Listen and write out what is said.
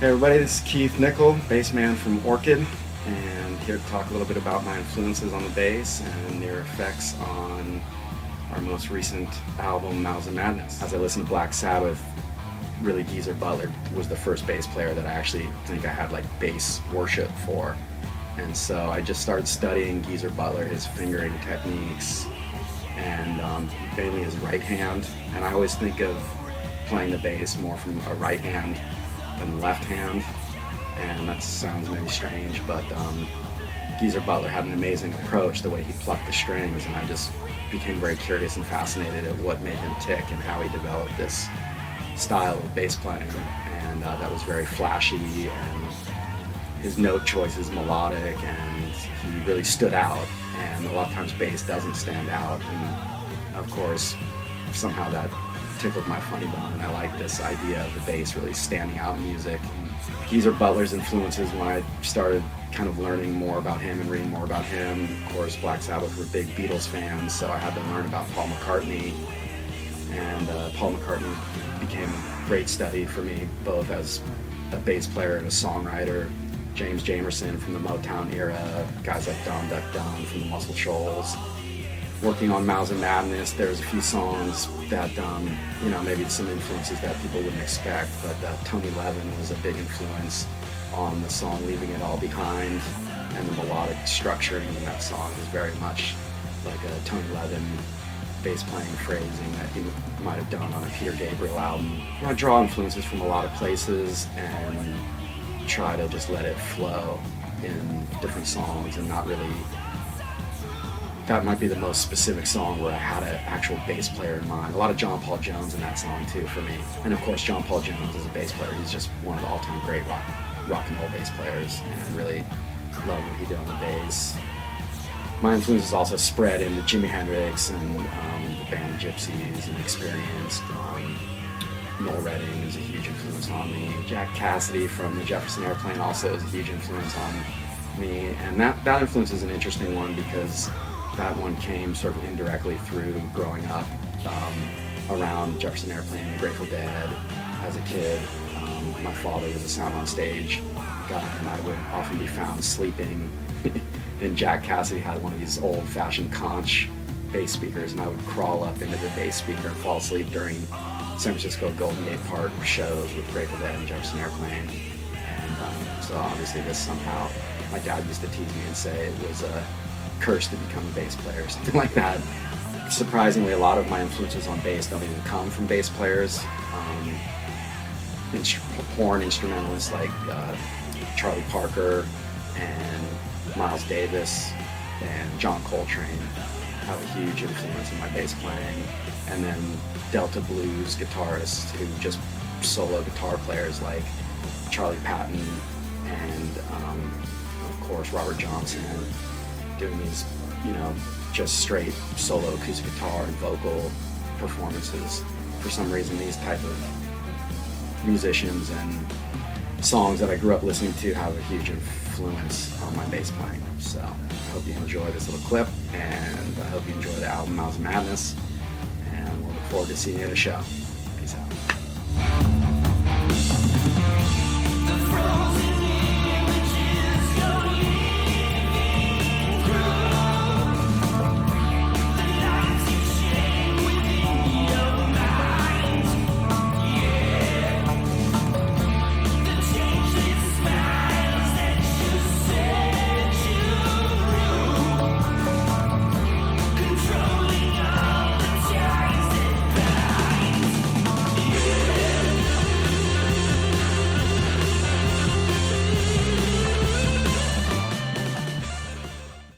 Hey everybody, this is Keith Nickel, bass man from Orchid, and here to talk a little bit about my influences on the bass and their effects on our most recent album, Mouths of Madness. As I listened to Black Sabbath, really Geezer Butler was the first bass player that I actually think I had like bass worship for. And so I just started studying Geezer Butler, his fingering techniques, and mainly his right hand. And I always think of playing the bass more from a right hand than the left hand, and that sounds maybe strange, but Geezer Butler had an amazing approach, the way he plucked the strings, and I just became very curious and fascinated at what made him tick and how he developed this style of bass playing, and that was very flashy, and his note choice is melodic, and he really stood out, and a lot of times bass doesn't stand out, and of course somehow that tickled my funny bone, and I like this idea of the bass really standing out in music. Geezer Butler's influences, when I started kind of learning more about him and reading more about him, of course Black Sabbath were big Beatles fans, so I had to learn about Paul McCartney, and Paul McCartney became a great study for me, both as a bass player and a songwriter. James Jamerson from the Motown era, guys like Don Duck Dunn from the Muscle Shoals. Working on Mouths of Madness, there's a few songs that, maybe some influences that people wouldn't expect, but Tony Levin was a big influence on the song Leaving It All Behind, and the melodic structuring in that song is very much like a Tony Levin bass playing phrasing that he might have done on a Peter Gabriel album. I draw influences from a lot of places and try to just let it flow in different songs and not really. That might be the most specific song where I had an actual bass player in mind. A lot of John Paul Jones in that song too for me. And of course John Paul Jones is a bass player. He's just one of the all-time great rock and roll bass players, and I really love what he did on the bass. My influences also spread into Jimi Hendrix and the band Gypsies and Experienced. Noel Redding is a huge influence on me. Jack Cassidy from the Jefferson Airplane also is a huge influence on me. And that influence is an interesting one because that one came sort of indirectly through growing up around Jefferson Airplane and the Grateful Dead as a kid. My father was a sound on stage guy, and I would often be found sleeping. And Jack Cassidy had one of these old-fashioned conch bass speakers, and I would crawl up into the bass speaker and fall asleep during San Francisco Golden Gate Park shows with Grateful Dead and Jefferson Airplane. And so obviously this somehow, my dad used to tease me and say it was a curse to become a bass player, something like that. Surprisingly, a lot of my influences on bass don't even come from bass players. Horn instrumentalists like Charlie Parker and Miles Davis and John Coltrane have a huge influence in my bass playing. And then Delta blues guitarists who just solo guitar players like Charlie Patton and of course Robert Johnson, doing these, just straight solo acoustic guitar and vocal performances. For some reason, these type of musicians and songs that I grew up listening to have a huge influence on my bass playing. So I hope you enjoy this little clip, and I hope you enjoy the album Mouths of Madness, and we'll look forward to seeing you at a show. Peace out.